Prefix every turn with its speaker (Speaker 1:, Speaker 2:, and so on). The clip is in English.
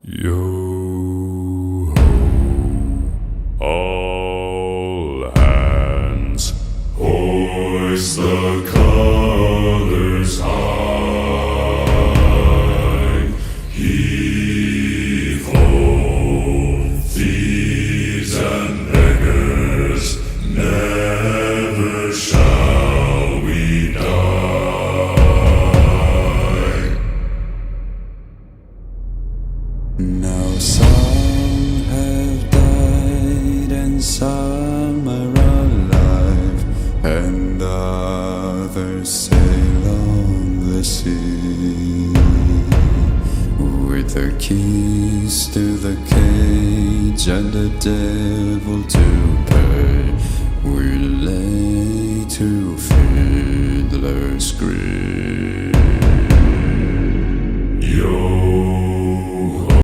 Speaker 1: Yo ho, all hands, hoist the colors high. Heave ho, thieves and beggars, never shall we die. Now some have died and some are alive, and others sail on the sea. With the keys to the cage and the devil to pay, we lay to fiddler's grave.